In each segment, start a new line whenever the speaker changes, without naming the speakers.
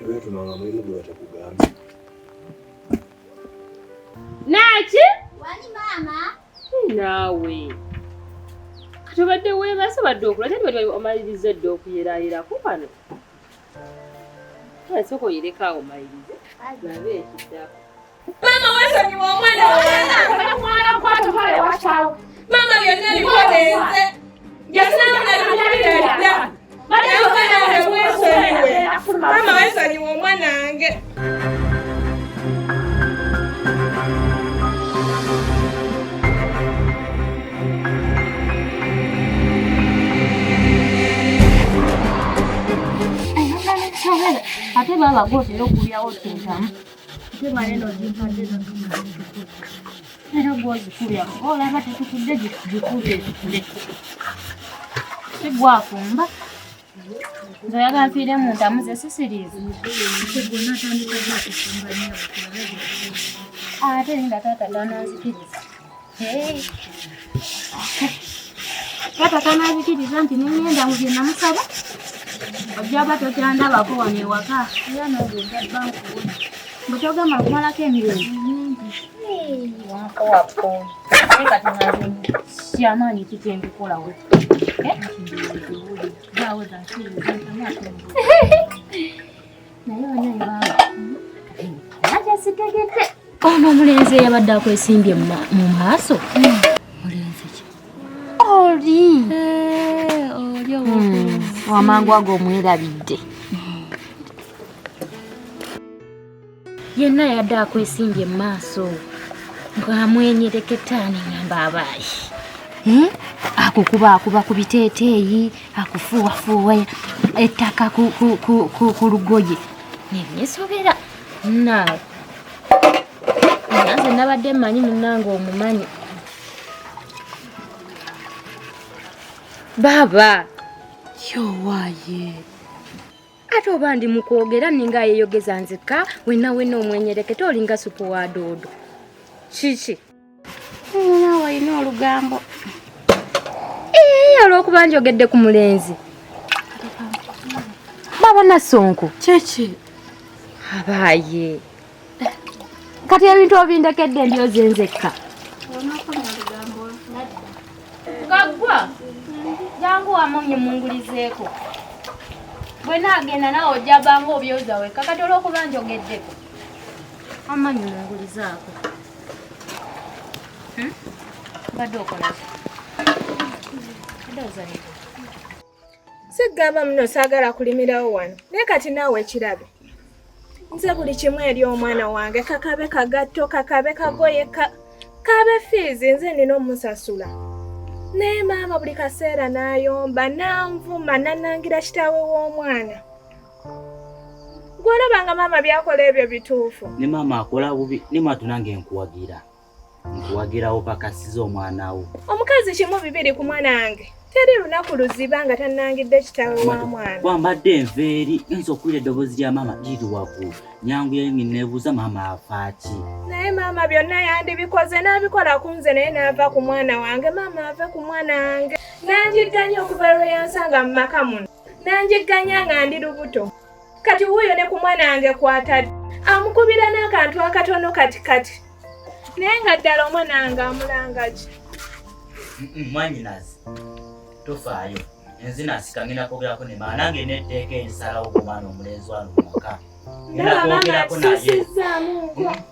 wetu na mulimu gwe batakugamba.
Naki?
Wali mama?
Nawe. Katubadde weebase badde okula tati bali omaliriza dde okuyeraayera ku wano. Soko oyirekawo omalirize. Gabe ekiddako.
Mama wasonyiwa omwana omwana kwatokale wakyawo. Mama byonna bikoleze. Yasinaamunalibulabiralidda. Badde wesonyiwe. Mama wasonyiwa omwana wange.
Ate baba gote lokulyawo kintamu. Ate maneno jimpateza era gwozi kulya. Olaba tetukudde gikudde tukule. Sigwafumba. Nze yaga nfiire mu ntamu ze sisiriizi. Tegonna atandika okufumba nnyo. Ate nga taata tanazikiriza. Taata tanazikiriza nti nengenda mu bye namusaba. Ojjaba tokyandabako wano ewaka. Era n'ogenda bankuwona. Bwe togamba kumalako emirembe. Wankowapo. Naye kati naze kyamaanyi kikembikola we. Gaawe zankiriza ntamaatembu. Naye wanaye baba. Naja sitegedde. Ono omulenzi eyabadde akwesimbye mu maaso. Mulenzi ki? Oli. Oli wamangu ago omwerabidde. Yenna yadde akwesimbye mu maaso ng'amwenyereketaani ngamba abaayi. Akukuba ku biteeteeyi, akufuuwafuuwa ettaka ku lugoye. Nebyesobera. Naawe. Nanze nabadde mmanyi munnange omumanyi. Baba. Yowaye. Ate oba ndi mu kwogera ninga yeeyogeza nzeka wenna omwenyereketa olinga supu wa doodo. Kiki? Naawe olina olugambo. Olw'okuba njogedde ku mulenzi. Baba na Sonko. Kiki? Abaaye. Kati ebintu obindekedde mbyoze nzekka. Gaggwa. Jangu wamunye mungulizeeko. Bwe naagenda nawe ojja banga obyoza wekka kati olw'okuba njogeddeko. Amanyi mungulizaako. Badde okola ki?
Sigamba muno saagala kulimirawo wano. Naye kati naawe ekirabe. Nze buli kimu eri omwana wange kakabe kagatto, kakabe kagoye, kabe fiizi nze nina omusasula. Naye maama buli kaseera n'ayomba, nanvuma, nanangira kitaawe w'omwana. Gw'olabanga maama byakola ebyo bituufu.
Ne maama akola bubi, ne mwatu nange nkuwagira. Nkuwagirawo pakasiza omwana wo. Omukazi
kimu bibiri ku mwana wange. Teri lunaku luziba nga tannangidde kitaawe wa mwana.
Wambadde enveeri, nso okulira eddoboozi lya maama liri waggulu. Nyangu yengi neebuuza maama afa ki.
Naye maama byonna yandibikoze n'abikola ku nze naye n'ava ku mwana wange. Maama ave ku mwana wange. Nanjigganya okuva lwe yansanga mu maka muno. Nanjigganya nga ndi lubuto. Kati wuuyo ne ku mwana wange kwatadde. Amukubira n'akantu akatono katikati. Naye nga ddala omwana wange amulanga ki?
Mwanyinazi. Tofaayo. Enzina sikangina kogerako ne maana nange netteeka ensalawo ku mwana omulenzi wano mu maka.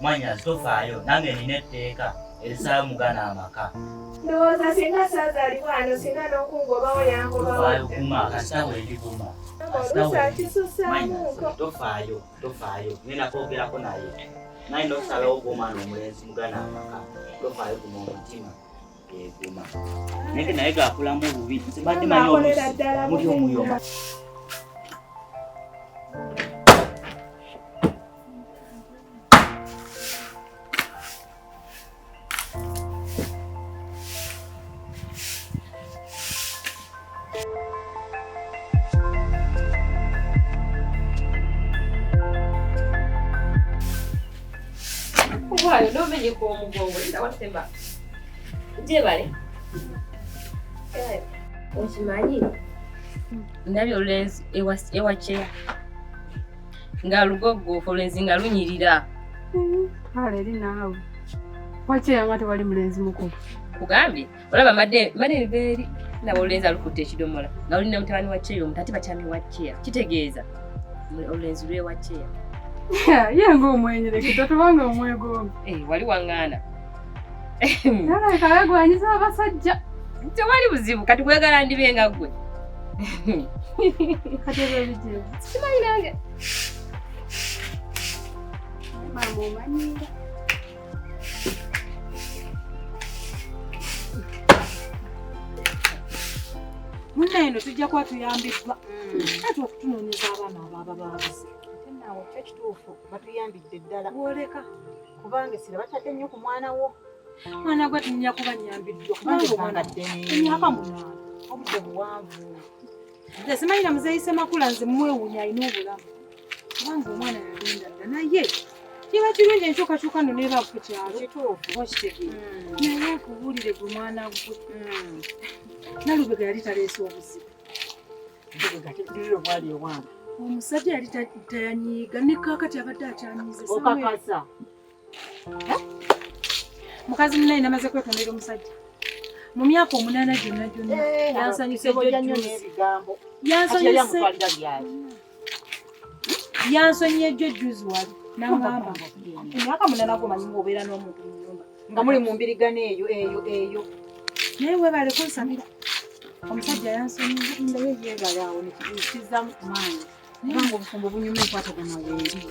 Mwanyinazi tofaayo. Nange nina etteeka erisalawo mugana amaka.
Ndowooza singa saazaali wano singa n'okungobawo yangobawo.
Tofaayo kuma kasita wendi kuma. Tofaayo. Ngenda kwogerako naye. Naye n'osalawo gw'omwana omulenzi mugana amaka. Tofaayo kuma omutima. Eguma. Nenge naye gaakulamu bubi. Sibadde manyi muli omuyoma.
Wale, no venye kwa mugongo, nitawasemba. Je bale? Okimanyi? Ndabyo lens ewachea. nga lugogo olenzi nga lunyirira.
Kale eri naawe. Wacheya nga tewali mulenzi mukulu.
Kugambye olaba madde beeri nabo olenzi alukutte ekidomola nga olina mutabani wa Cheya omutati bakyami wa Cheya kitegeeza olenzi lwe wa Cheya.
Ye ng'omwenyere kitatubanga omwegombe.
Wali waŋŋaana.
Yala kale gwanyiza abasajja.
Tewali buzibu kati kwegala ndibe nga ggwe.
Kati ebyo bijibu.
Simanyi nange.
Mama omanyira.
Munnayino tujja kuba tuyambiddwa. Kati okutunoonyeza abaana ababa baabuze. Ate naawe kyo kituufu batuyambidde ddala. Bwoleka kubanga essira batadde nnyo ku mwana wo. Mwana gwe tunnya kuba nnyambiddwa kubanga omwana ddene. Emyaka 8. Obudde buwanvu. Nze simanyi na muzeeyi Ssemakula nze mwewuunya alina obulamu. Kubanga omwana yagenda dda naye kiba kirungi enkyukakyuka nno neeba ku kyalo. Kituufu okitegeera. Naye akubuulire gwe mwana gwe. Nalubega yali taleese obuzibu. Lubega bwali ewange. Omusajja yali tayanyiiga ne kaakati abadde akyanyiize. Okakasa. Mukazi munnaye namaze kwetondera omusajja. Mu myaka 8 gyonna yansanyuse nnyo n'ebigambo. Yansonyiye ejjo jjuzi wali. N'angamba emyaka 8 gomanyi ng'obeera n'omuntu mu nnyumba. Nga muli mu mbirigano eyo. Naye weebale kunsabira. Omusajja yansonyiye ndayo yeebale awo nekizzamu ku maanyi. Kubanga obufumbo bunyuma enkwatagana weeri.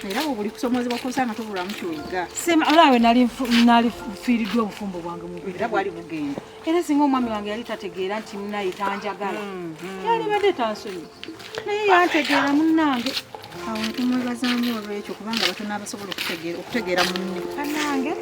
Era buli kusomozebwa kusanga tubulamu kyoliga. Olaawe nalifiiriddwa obufumbo bwange mu mubiri. Era bwali bugenda. Era singa omwami wange yali tategeera nti munnaye tanjagala. Yali badde tansonyi. Naye yantegeera munnange. Awo netumwebazaamu olw'ekyo kubanga batono abasobola okutegeera munne. Kannange.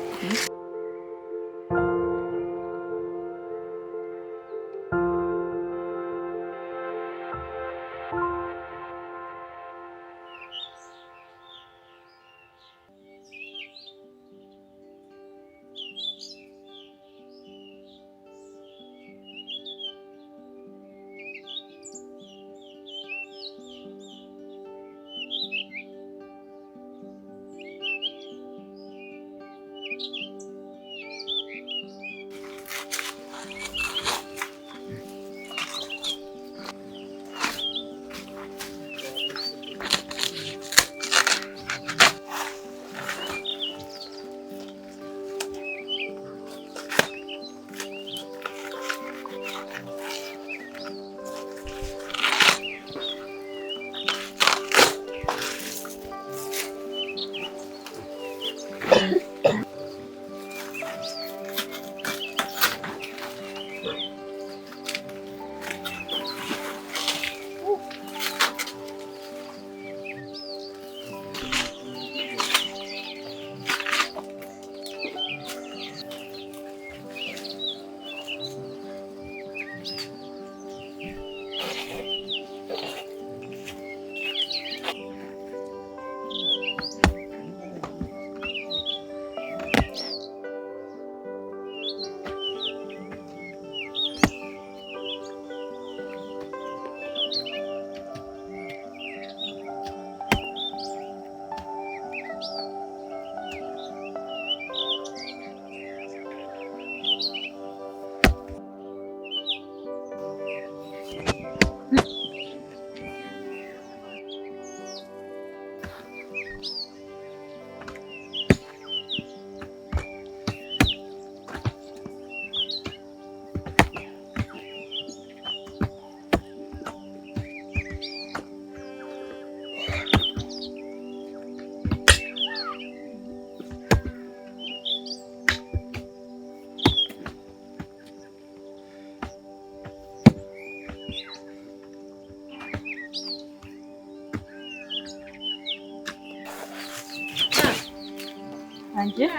Anje?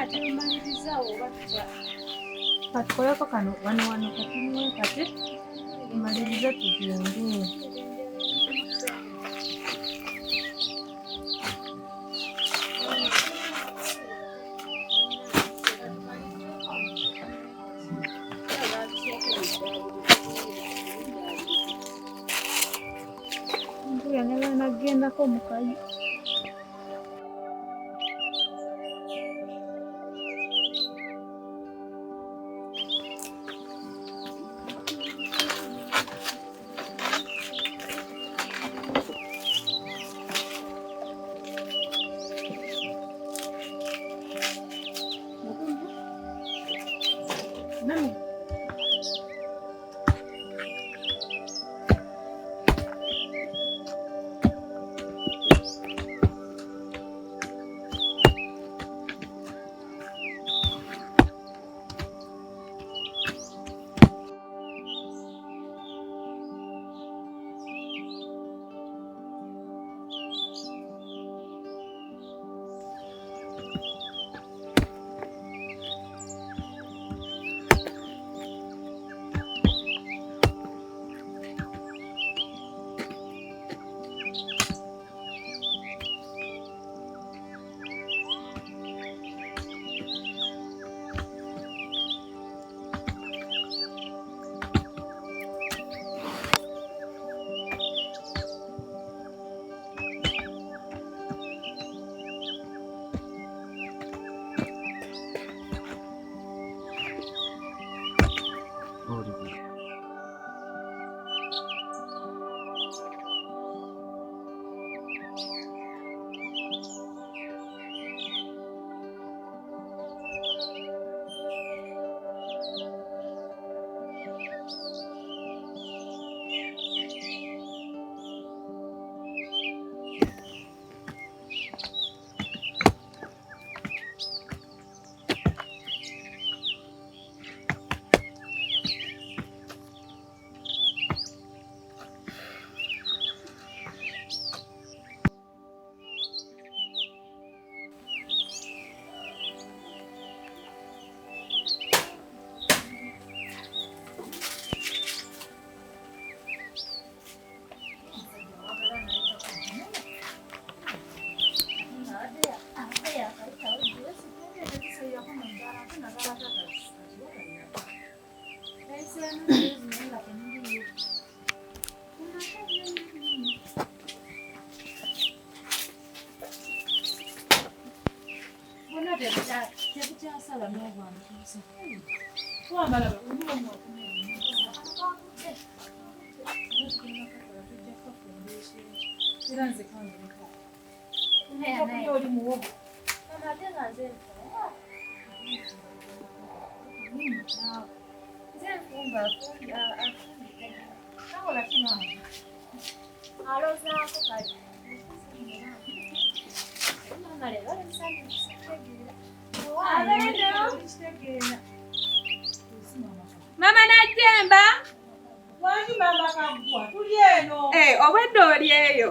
Katukoleko kano wano katimuwe kati maliriza tugende. Nagenda ko mukayi.
Mama Najjemba.
Wani mama kagwa tuli eno.
Obwedda oli eyo.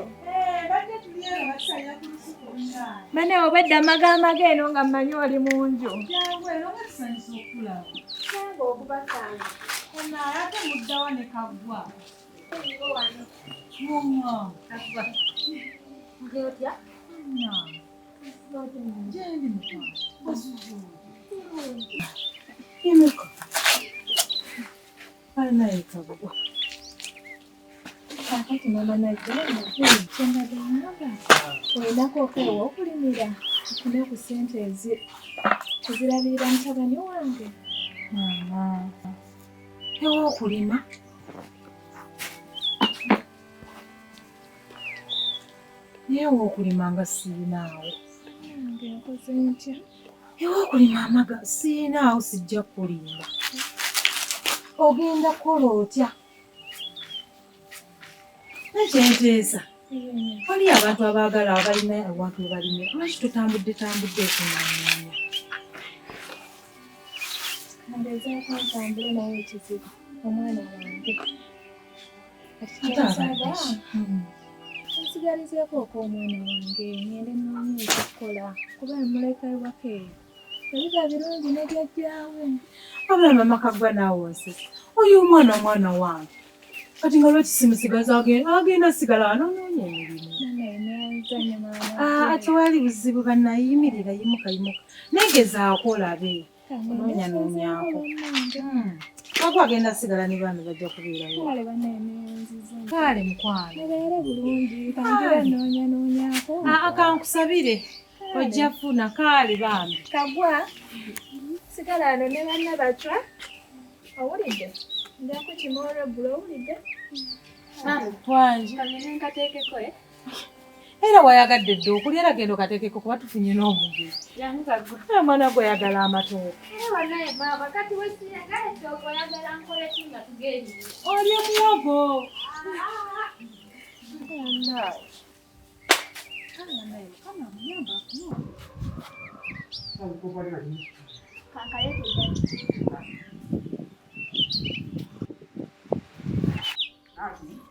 Badde tuli eno basaya ku lusuku onna.
Mane obwedda amagamaga eno nga mmanyi oli mu nju.
Jangwe eno basanyusa okulaba.
Jangu okubasanga.
Ono ate muddawa ne kagwa. Mama.
Kagwa. Ngeotya?
Jendi mukwana.
Imuka.
Alinaye kagwa.
Kakati mama Najjemba kyembadde ngamba olinako okwewa okulimira ofune ku ssente ezirabirira mutabani wange.
Mama. Ewa okulima. Yeewa okulima nga siinaawo.
Nange nkoze ntya?
Ewa okulima amaga siinaawo sijja kulimba. Ogenda kukola otya? Nekyenteesa. Waliyo abantu abaagala abalina awantu we balimira. Lwaki tutambudde okunaananya?
Ngezaako ntambule naye ekizibu omwana wange.
Ate abadde ki?
Nsigalizeeko okw'omwana wange ngende noonye ekikukola kuba emuleka ewaka eyo ebiba birungi ne jjajjaawe.
Wabula mama Kagwa naawe onsese. Oyo omwana wange. Kati nga lwaki simusigaza agenda sigala anoonoonya emirimu. Tewali buzibu bannayimirira yimuka. Negezaako olabe. Onoonyaako. Kagwa agenda sigala ne baana bajja kubeerayo. Kale mukwano.
Mubeere bulungi kanjira noonyaako.
Kankusabire. Ojja funa kaali bambi.
Kagwa sigala ano ne banna bacwa. Owulidde? Njako kimoola ebbula owulidde?
Twangi.
Kamene nkateekeko
Era wayagadde dde okulya era genda okateekeko kuba tufunye n'omubiri.
Jangu Kagwa.
Omwana gwe oyagala amatooke.
Naye maama kati wesiyagala ettooke oyagala nkole ki nga tugende?
Olya muwogo.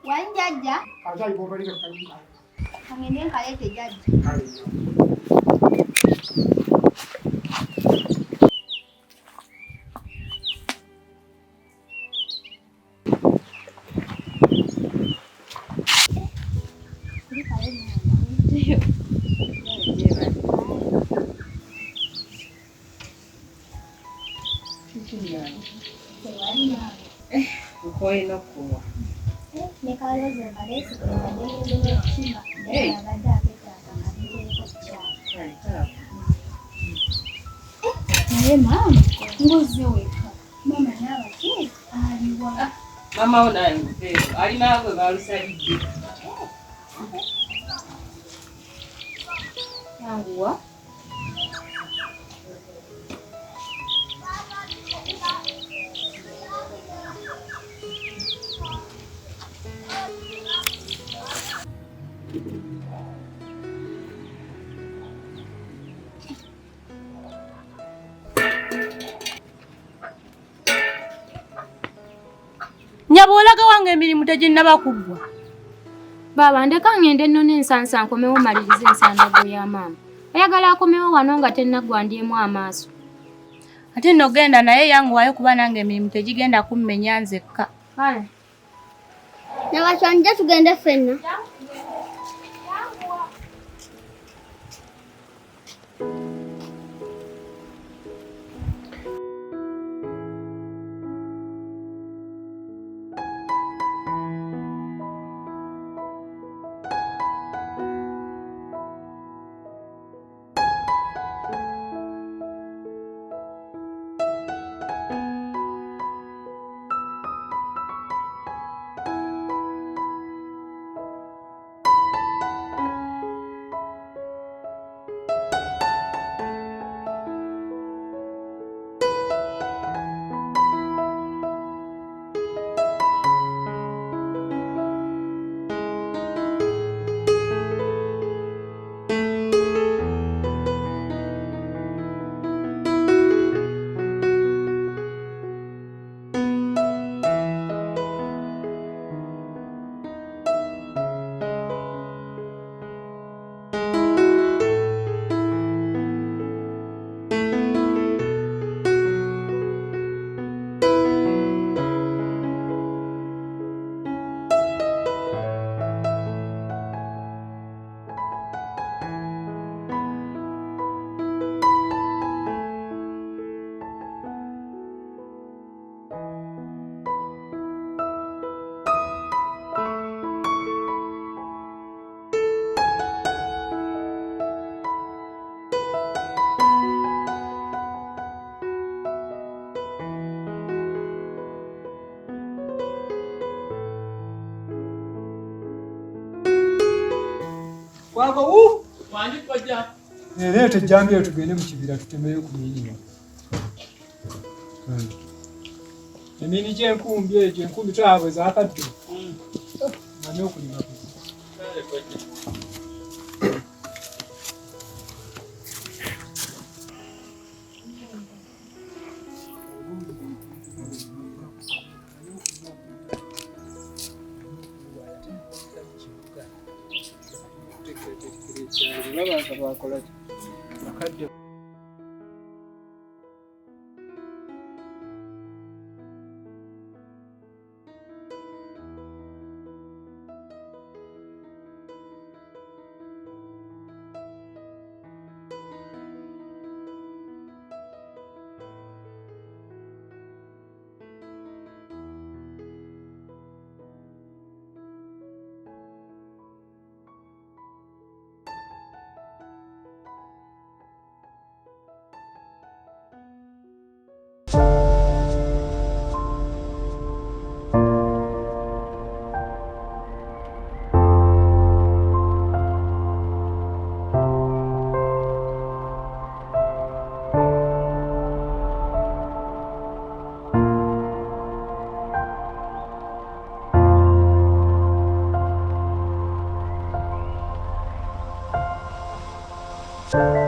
Wanjajja? Kangende nkaleete jjajja.
Olina okuwa.
Nekaleeze nkaleese kwenadde okukima. Abadde akeetaaga nabiteeko ku kyalo. Naye maama ngoze weka. Maama n'abake aliwa.
Mama wo naye muteeko. Alina gwe balusalidde.
Aliwa.
Nyaba olaga wange emirimu teginnaba kuggwa.
Baba ndeka ngende nno ensansa nkomewo maliriza ensandago ya maama. Oyagala akomewo wano nga tennaggwa ndiemu amaaso.
Ate nno genda naye yanguwayo kuba nange emirimu tegigenda kummenya nzekka.
Kale. Nabakyanjja tugende ffenna.
Wako wanji koja. Lete jambo tugende mu kibira tutemeyo ku minyo. Emini kyenkumbi ekyo enkumbi twabwe zakadde. Manyi okulima.
you